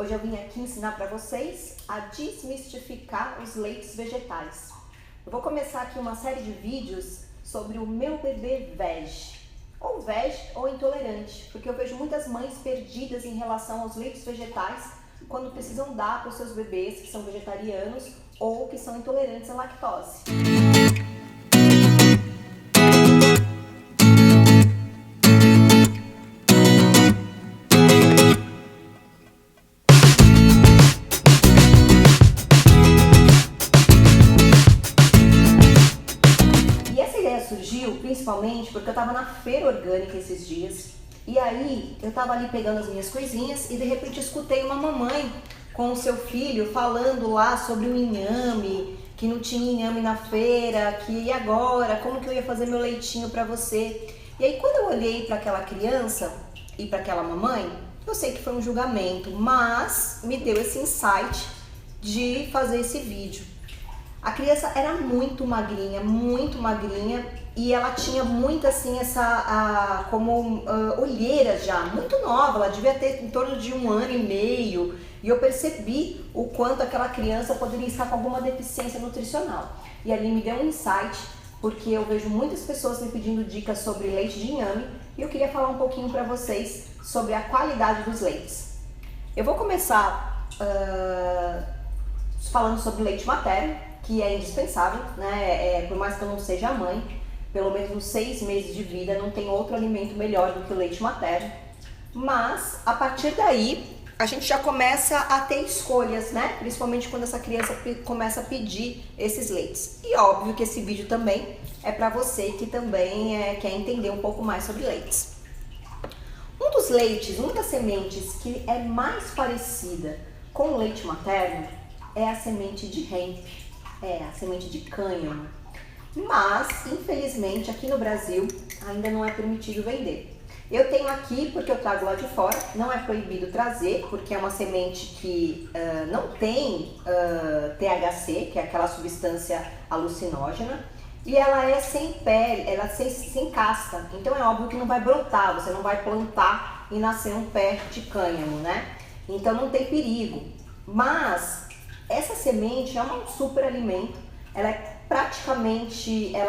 Hoje eu vim aqui ensinar para vocês a desmistificar os leites vegetais. Eu vou começar aqui uma série de vídeos sobre o meu bebê veg, ou intolerante, porque eu vejo muitas mães perdidas em relação aos leites vegetais quando precisam dar para os seus bebês que são vegetarianos ou que são intolerantes à lactose. Surgiu principalmente porque eu estava na feira orgânica esses dias e aí eu estava ali pegando as minhas coisinhas e de repente escutei uma mamãe com o seu filho falando lá sobre o inhame, que não tinha inhame na feira, que e agora, como que eu ia fazer meu leitinho para você? E aí quando eu olhei para aquela criança e para aquela mamãe, eu sei que foi um julgamento, mas me deu esse insight de fazer esse vídeo. A criança era muito magrinha e ela tinha muito assim olheiras já, muito nova, ela devia ter em torno de 1 ano e meio e eu percebi o quanto aquela criança poderia estar com alguma deficiência nutricional. E ali me deu um insight, porque eu vejo muitas pessoas me pedindo dicas sobre leite de inhame e eu queria falar um pouquinho para vocês sobre a qualidade dos leites. Eu vou começar falando sobre leite materno, que é indispensável, né? Por mais que eu não seja mãe, pelo menos nos 6 meses de vida não tem outro alimento melhor do que o leite materno. Mas a partir daí a gente já começa a ter escolhas, né? Principalmente quando essa criança começa a pedir esses leites. E óbvio que esse vídeo também é para você que também quer entender um pouco mais sobre leites. Uma das sementes que é mais parecida com o leite materno é a semente de hemp. A semente de cânhamo, mas infelizmente aqui no Brasil ainda não é permitido vender. Eu tenho aqui porque eu trago lá de fora, não é proibido trazer, porque é uma semente que não tem THC, que é aquela substância alucinógena, e ela é sem pele, ela é sem casca, então é óbvio que não vai brotar, você não vai plantar e nascer um pé de cânhamo, né? Então não tem perigo, mas essa semente é um super alimento, ela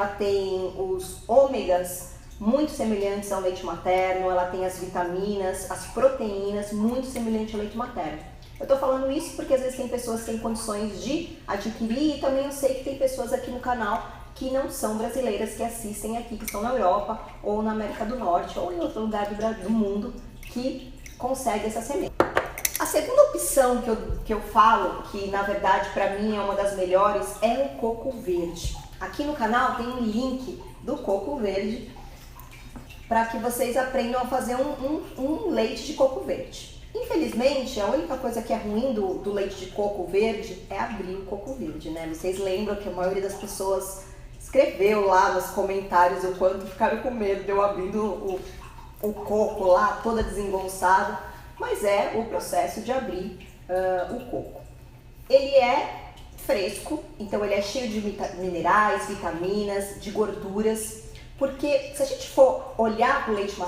tem os ômegas muito semelhantes ao leite materno, ela tem as vitaminas, as proteínas muito semelhantes ao leite materno. Eu tô falando isso porque às vezes tem pessoas que têm condições de adquirir e também eu sei que tem pessoas aqui no canal que não são brasileiras, que assistem aqui, que estão na Europa ou na América do Norte ou em outro lugar do mundo que consegue essa semente. A segunda opção que eu falo, que na verdade para mim é uma das melhores, é o coco verde. Aqui no canal tem um link do coco verde para que vocês aprendam a fazer um leite de coco verde. Infelizmente, a única coisa que é ruim do leite de coco verde é abrir o coco verde, né? Vocês lembram que a maioria das pessoas escreveu lá nos comentários o quanto ficaram com medo de eu abrindo o coco lá, toda desengonçada. Mas é o processo de abrir o coco. Ele é fresco, então ele é cheio de minerais, vitaminas, de gorduras, porque se a gente for olhar para o leite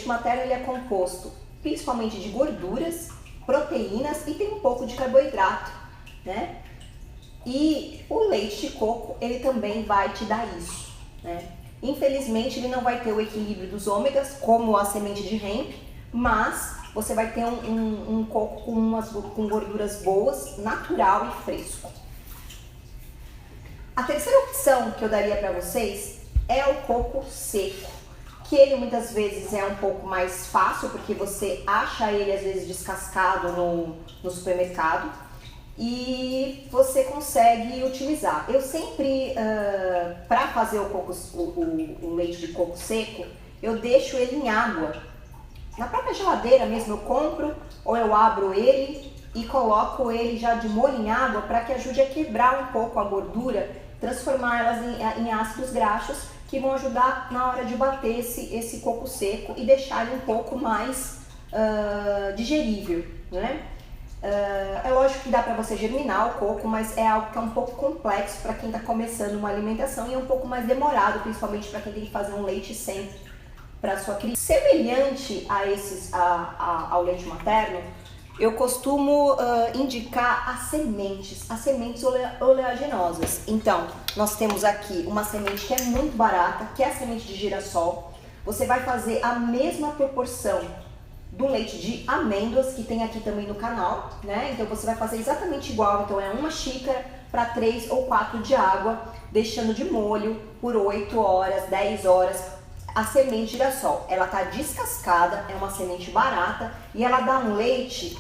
materno ele é composto principalmente de gorduras, proteínas e tem um pouco de carboidrato, né? E o leite de coco, ele também vai te dar isso, né? Infelizmente ele não vai ter o equilíbrio dos ômegas, como a semente de hemp, mas você vai ter um coco com gorduras boas, natural e fresco. A terceira opção que eu daria para vocês é o coco seco, que ele muitas vezes é um pouco mais fácil, porque você acha ele às vezes descascado no supermercado e você consegue utilizar. Eu sempre, para fazer o leite de coco seco, eu deixo ele em água. Na própria geladeira mesmo eu compro ou eu abro ele e coloco ele já de molho em água para que ajude a quebrar um pouco a gordura, transformá-las em ácidos graxos que vão ajudar na hora de bater esse coco seco e deixar ele um pouco mais digerível, né? É lógico que dá para você germinar o coco, mas é algo que é um pouco complexo para quem está começando uma alimentação e é um pouco mais demorado, principalmente para quem tem que fazer um leite sem para sua criança. Semelhante ao leite materno, eu costumo indicar as sementes oleaginosas. Então, nós temos aqui uma semente que é muito barata, que é a semente de girassol. Você vai fazer a mesma proporção do leite de amêndoas, que tem aqui também no canal, né? Então você vai fazer exatamente igual, então é 1 xícara para 3 ou 4 de água, deixando de molho por 8 horas, 10 horas. A semente de girassol, ela tá descascada, é uma semente barata e ela dá um leite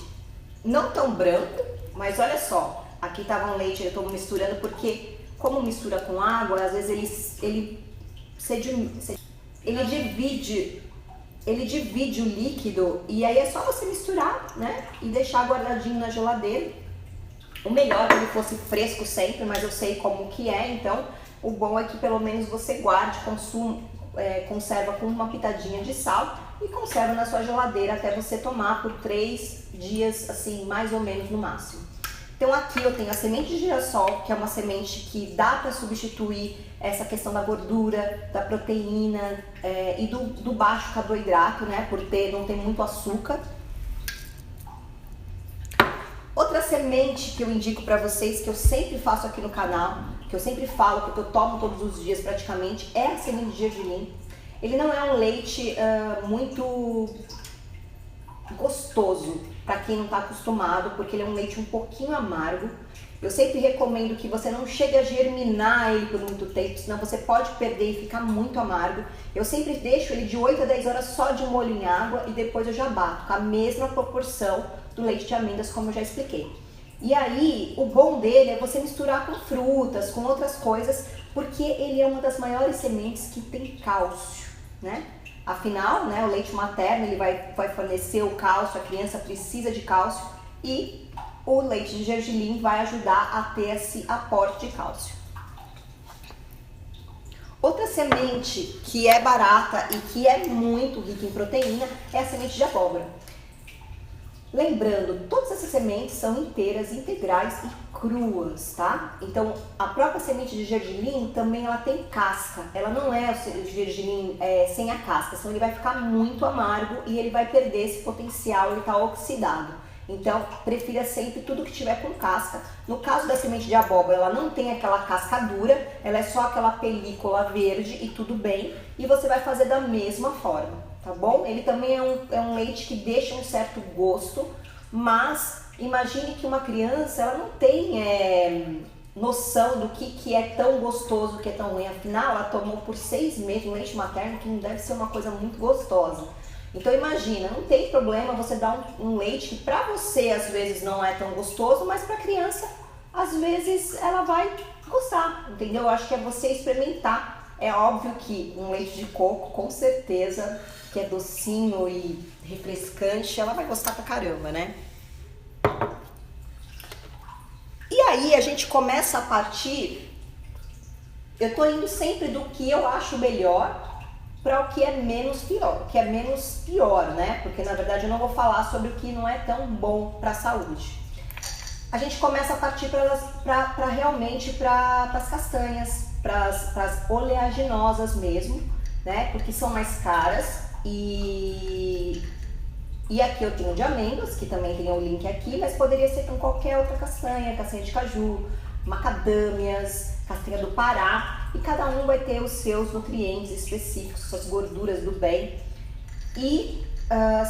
não tão branco, mas olha só, aqui tava um leite, eu estou misturando porque como mistura com água, às vezes ele divide o líquido e aí é só você misturar, né? E deixar guardadinho na geladeira. O melhor é que ele fosse fresco sempre, mas eu sei como que é, então o bom é que pelo menos você guarde, conserva com uma pitadinha de sal e conserva na sua geladeira até você tomar por 3 dias, assim, mais ou menos no máximo. Então aqui eu tenho a semente de girassol, que é uma semente que dá para substituir essa questão da gordura, da proteína e do baixo carboidrato, né? Por não ter muito açúcar. Outra semente que eu indico para vocês, que eu sempre faço aqui no canal, que eu sempre falo, porque eu tomo todos os dias praticamente, é a semente de gergelim. Ele não é um leite muito gostoso para quem não está acostumado, porque ele é um leite um pouquinho amargo. Eu sempre recomendo que você não chegue a germinar ele por muito tempo, senão você pode perder e ficar muito amargo. Eu sempre deixo ele de 8 a 10 horas só de molho em água e depois eu já bato com a mesma proporção do leite de amêndoas, como eu já expliquei. E aí, o bom dele é você misturar com frutas, com outras coisas, porque ele é uma das maiores sementes que tem cálcio, né? Afinal, né, o leite materno ele vai fornecer o cálcio, a criança precisa de cálcio e o leite de gergelim vai ajudar a ter esse aporte de cálcio. Outra semente que é barata e que é muito rica em proteína é a semente de abóbora. Lembrando, todas essas sementes são inteiras, integrais e cruas, tá? Então, a própria semente de gergelim também ela tem casca. Ela não é o gergelim sem a casca, senão ele vai ficar muito amargo e ele vai perder esse potencial, ele tá oxidado. Então, prefira sempre tudo que tiver com casca. No caso da semente de abóbora, ela não tem aquela casca dura, ela é só aquela película verde e tudo bem. E você vai fazer da mesma forma, tá bom? Ele também é um leite que deixa um certo gosto, mas imagine que uma criança, ela não tem noção do que é tão gostoso, que é tão ruim. Afinal, ela tomou por 6 meses um leite materno que não deve ser uma coisa muito gostosa. Então imagina, não tem problema você dar um leite que pra você às vezes não é tão gostoso, mas pra criança às vezes ela vai gostar, entendeu? Eu acho que é você experimentar. É óbvio que um leite de coco, com certeza, que é docinho e refrescante, ela vai gostar pra caramba, né? E aí a gente começa a partir, eu tô indo sempre do que eu acho melhor para o que é menos pior, né? Porque na verdade eu não vou falar sobre o que não é tão bom para a saúde. A gente começa a partir para realmente para as castanhas, para as oleaginosas mesmo, né? Porque são mais caras e aqui eu tenho de amêndoas, que também tem o link aqui, mas poderia ser com qualquer outra castanha de caju, macadâmias, castanha do Pará, e cada um vai ter os seus nutrientes específicos, suas gorduras do bem, e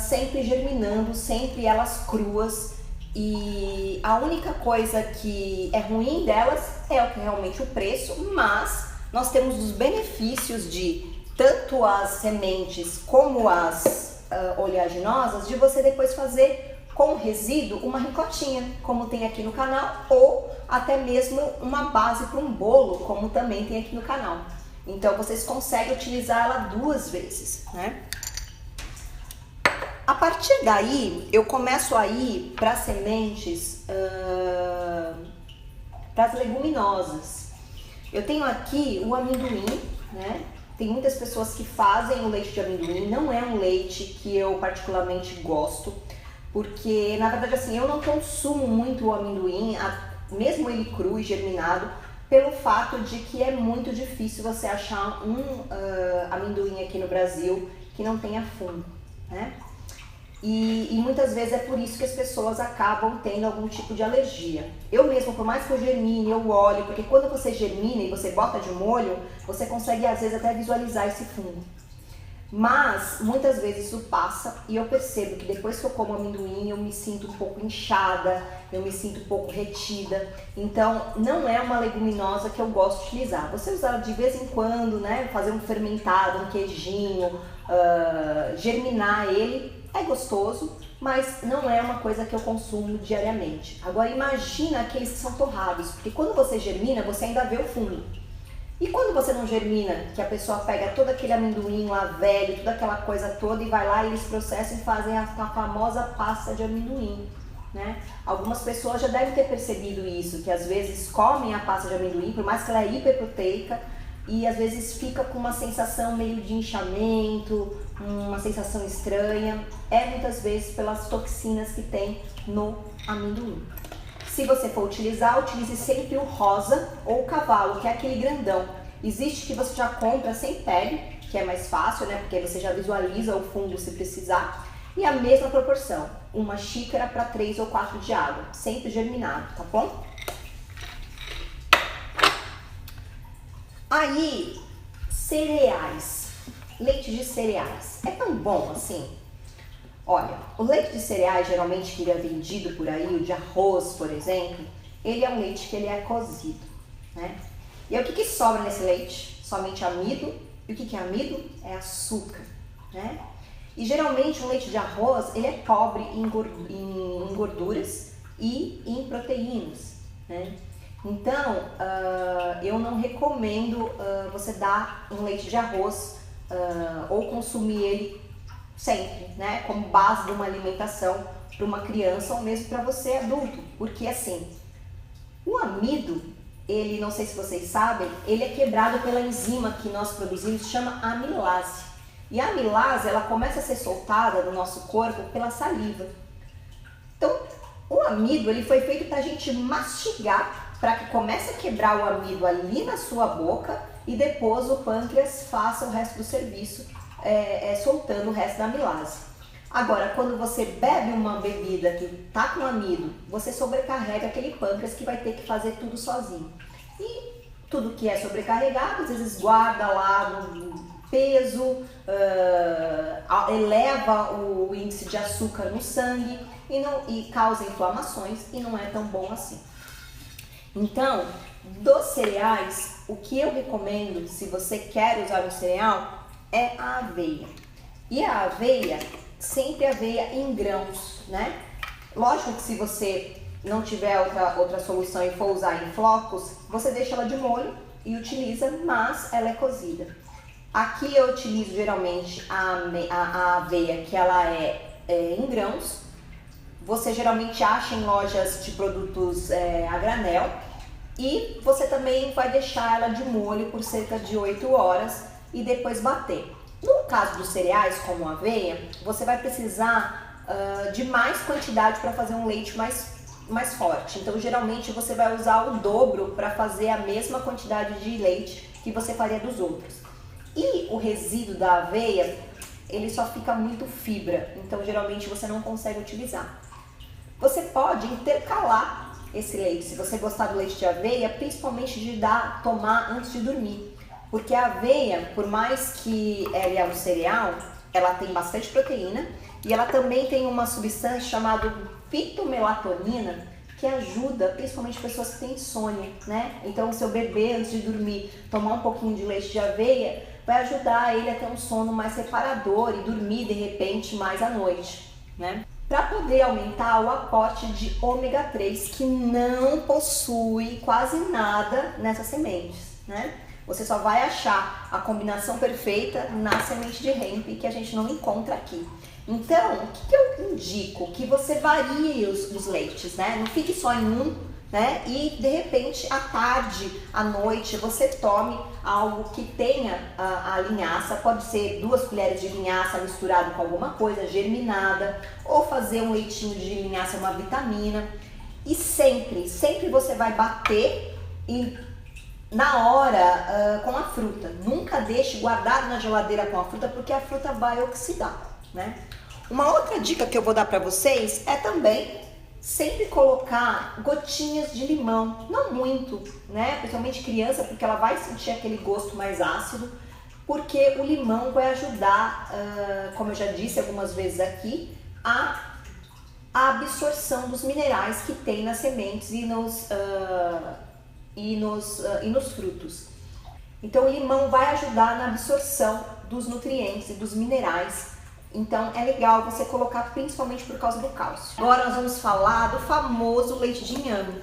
sempre germinando, sempre elas cruas, e a única coisa que é ruim delas é realmente o preço, mas nós temos os benefícios de tanto as sementes como as oleaginosas, de você depois fazer com resíduo uma ricotinha, como tem aqui no canal, ou até mesmo uma base para um bolo, como também tem aqui no canal. Então vocês conseguem utilizar ela 2 vezes, né? A partir daí, eu começo a ir para sementes, para as leguminosas. Eu tenho aqui o amendoim, né? Tem muitas pessoas que fazem o leite de amendoim, não é um leite que eu particularmente gosto, porque na verdade assim, eu não consumo muito o amendoim, mesmo ele cru e germinado, pelo fato de que é muito difícil você achar um amendoim aqui no Brasil que não tenha fungo, né? E muitas vezes é por isso que as pessoas acabam tendo algum tipo de alergia. Eu mesmo, por mais que eu germine, eu olho, porque quando você germina e você bota de molho, você consegue às vezes até visualizar esse fungo. Mas muitas vezes isso passa e eu percebo que depois que eu como amendoim eu me sinto um pouco inchada, eu me sinto um pouco retida. Então não é uma leguminosa que eu gosto de utilizar. Você usar de vez em quando, né? Fazer um fermentado, um queijinho, germinar ele é gostoso, mas não é uma coisa que eu consumo diariamente. Agora imagina aqueles que são torrados, porque quando você germina você ainda vê o fungo. E quando você não germina, que a pessoa pega todo aquele amendoim lá velho, toda aquela coisa toda e vai lá e eles processam e fazem a famosa pasta de amendoim, né? Algumas pessoas já devem ter percebido isso, que às vezes comem a pasta de amendoim, por mais que ela é hiperproteica, e às vezes fica com uma sensação meio de inchamento, uma sensação estranha, é muitas vezes pelas toxinas que tem no amendoim. Se você for utilizar, utilize sempre o rosa ou o cavalo, que é aquele grandão. Existe que você já compra sem pele, que é mais fácil, né? Porque você já visualiza o fungo se precisar. E a mesma proporção, uma xícara para 3 ou 4 de água, sempre germinado, tá bom? Aí, cereais, leite de cereais, é tão bom assim? Olha, o leite de cereais, geralmente que ele é vendido por aí, o de arroz, por exemplo, ele é um leite que ele é cozido, né? E aí o que sobra nesse leite? Somente amido. E o que é amido? É açúcar, né? E geralmente um leite de arroz, ele é pobre em gorduras e em proteínas, né? Então, eu não recomendo você dar um leite de arroz ou consumir ele sempre, né, como base de uma alimentação para uma criança ou mesmo para você adulto, porque assim, o amido, ele, não sei se vocês sabem, ele é quebrado pela enzima que nós produzimos, chama amilase. E a amilase, ela começa a ser soltada no nosso corpo pela saliva. Então, o amido, ele foi feito para a gente mastigar, para que comece a quebrar o amido ali na sua boca e depois o pâncreas faça o resto do serviço, soltando o resto da amilase. Agora, quando você bebe uma bebida que está com amido, você sobrecarrega aquele pâncreas que vai ter que fazer tudo sozinho. E tudo que é sobrecarregado, às vezes guarda lá no peso, eleva o índice de açúcar no sangue e causa inflamações e não é tão bom assim. Então, dos cereais, o que eu recomendo, se você quer usar um cereal, é a aveia. E a aveia, sempre aveia em grãos, né? Lógico que se você não tiver outra solução e for usar em flocos, você deixa ela de molho e utiliza, mas ela é cozida. Aqui eu utilizo geralmente a aveia que ela é em grãos. Você geralmente acha em lojas de produtos a granel. E você também vai deixar ela de molho por cerca de 8 horas e depois bater. No caso dos cereais, como a aveia, você vai precisar de mais quantidade para fazer um leite mais forte. Então, geralmente, você vai usar o dobro para fazer a mesma quantidade de leite que você faria dos outros. E o resíduo da aveia, ele só fica muito fibra, então geralmente você não consegue utilizar. Você pode intercalar esse leite, se você gostar do leite de aveia, principalmente de tomar antes de dormir. Porque a aveia, por mais que ela é um cereal, ela tem bastante proteína e ela também tem uma substância chamada fitomelatonina que ajuda principalmente pessoas que têm insônia, né? Então, o seu bebê, antes de dormir, tomar um pouquinho de leite de aveia vai ajudar ele a ter um sono mais reparador e dormir, de repente, mais à noite, né? Para poder aumentar o aporte de ômega 3, que não possui quase nada nessas sementes, né? Você só vai achar a combinação perfeita na semente de hemp, que a gente não encontra aqui. Então, o que eu indico? Que você varie os leites, né? Não fique só em um, né? E, de repente, à tarde, à noite, você tome algo que tenha a linhaça. Pode ser 2 colheres de linhaça misturado com alguma coisa, germinada. Ou fazer um leitinho de linhaça, uma vitamina. E sempre você vai bater na hora com a fruta. Nunca deixe guardado na geladeira com a fruta, porque a fruta vai oxidar, né? Uma outra dica que eu vou dar para vocês é também sempre colocar gotinhas de limão, não muito, né? Principalmente criança, porque ela vai sentir aquele gosto mais ácido, porque o limão vai ajudar, como eu já disse algumas vezes aqui, a absorção dos minerais que tem nas sementes e nos frutos. Então o limão vai ajudar na absorção dos nutrientes e dos minerais. Então é legal você colocar principalmente por causa do cálcio. Agora nós vamos falar do famoso leite de inhame.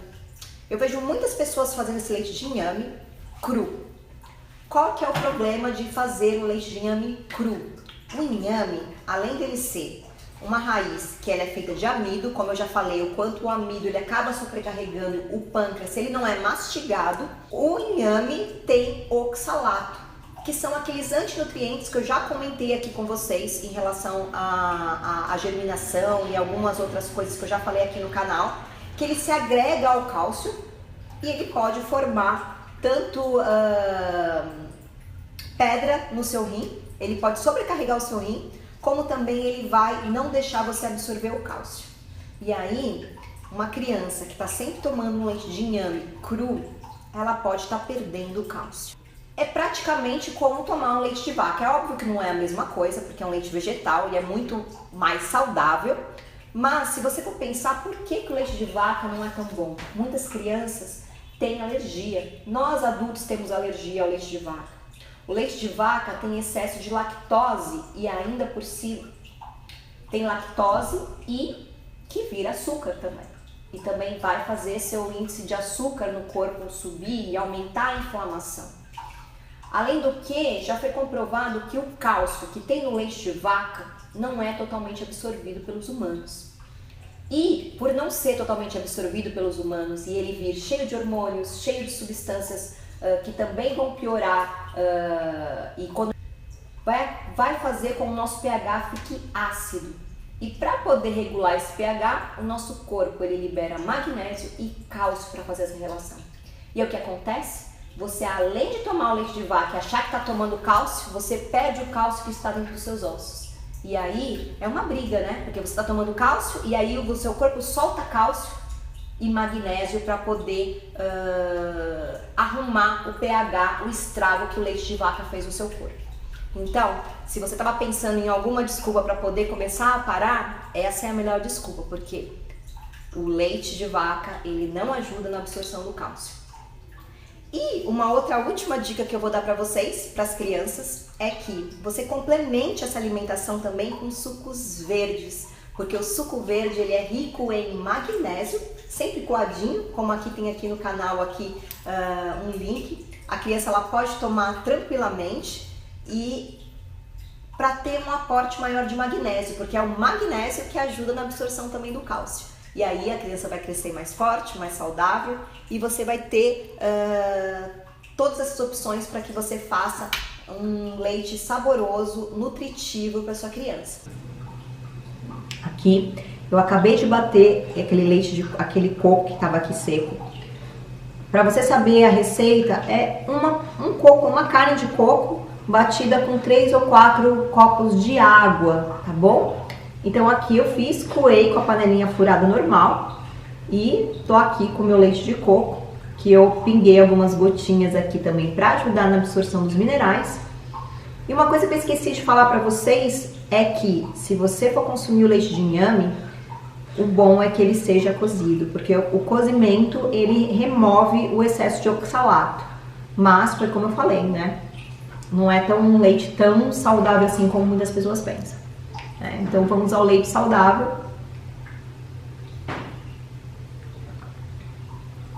Eu vejo muitas pessoas fazendo esse leite de inhame cru. Qual que é o problema de fazer o leite de inhame cru? O inhame, além dele ser uma raiz que ela é feita de amido, como eu já falei, o quanto o amido ele acaba sobrecarregando o pâncreas, se ele não é mastigado, o inhame tem oxalato, que são aqueles antinutrientes que eu já comentei aqui com vocês em relação à germinação e algumas outras coisas que eu já falei aqui no canal, que ele se agrega ao cálcio e ele pode formar tanto pedra no seu rim, ele pode sobrecarregar o seu rim, como também ele vai não deixar você absorver o cálcio. E aí, uma criança que está sempre tomando um leite de inhame cru, ela pode estar perdendo o cálcio. É praticamente como tomar um leite de vaca. É óbvio que não é a mesma coisa, porque é um leite vegetal e é muito mais saudável. Mas se você for pensar por que o leite de vaca não é tão bom, muitas crianças têm alergia. Nós adultos temos alergia ao leite de vaca. O leite de vaca tem excesso de lactose e ainda por cima tem lactose e que vira açúcar também. E também vai fazer seu índice de açúcar no corpo subir e aumentar a inflamação. Além do que, já foi comprovado que o cálcio que tem no leite de vaca não é totalmente absorvido pelos humanos. E por não ser totalmente absorvido pelos humanos e ele vir cheio de hormônios, cheio de substâncias que também vão piorar e quando vai fazer com que o nosso pH fique ácido. E para poder regular esse pH, o nosso corpo ele libera magnésio e cálcio para fazer essa relação. E é o que acontece? Você, além de tomar o leite de vaca e achar que está tomando cálcio, você perde o cálcio que está dentro dos seus ossos. E aí é uma briga, né? Porque você está tomando cálcio e aí o seu corpo solta cálcio e magnésio para poder arrumar o pH, o estrago que o leite de vaca fez no seu corpo. Então, se você estava pensando em alguma desculpa para poder começar a parar, essa é a melhor desculpa, porque o leite de vaca ele não ajuda na absorção do cálcio. E uma outra última dica que eu vou dar para vocês, para as crianças, é que você complemente essa alimentação também com sucos verdes, porque o suco verde ele é rico em magnésio, sempre coadinho, como aqui tem aqui no canal aqui um link. A criança ela pode tomar tranquilamente e para ter um aporte maior de magnésio, porque é o magnésio que ajuda na absorção também do cálcio. E aí a criança vai crescer mais forte, mais saudável e você vai ter todas essas opções para que você faça um leite saboroso, nutritivo para sua criança. Aqui eu acabei de bater aquele leite, aquele coco que estava aqui seco. Para você saber a receita, é uma carne de coco batida com 3 ou 4 copos de água, tá bom? Então aqui eu coei com a panelinha furada normal e tô aqui com o meu leite de coco, que eu pinguei algumas gotinhas aqui também para ajudar na absorção dos minerais. E uma coisa que eu esqueci de falar para vocês é que se você for consumir o leite de inhame, o bom é que ele seja cozido, porque o cozimento ele remove o excesso de oxalato. Mas foi como eu falei, né? Não é um leite tão saudável assim como muitas pessoas pensam. Então vamos ao leite saudável,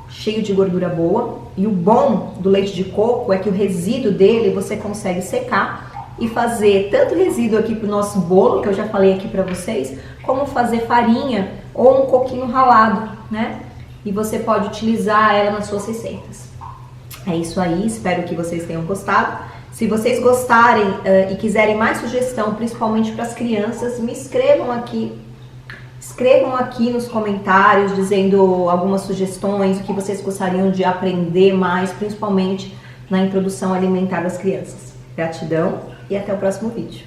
cheio de gordura boa. E o bom do leite de coco é que o resíduo dele você consegue secar e fazer tanto resíduo aqui pro nosso bolo, que eu já falei aqui para vocês, como fazer farinha ou um coquinho ralado, né? E você pode utilizar ela nas suas receitas. É isso aí, espero que vocês tenham gostado. Se vocês gostarem e quiserem mais sugestão, principalmente para as crianças, me escrevam aqui. Escrevam aqui nos comentários, dizendo algumas sugestões, o que vocês gostariam de aprender mais, principalmente na introdução alimentar das crianças. Gratidão e até o próximo vídeo.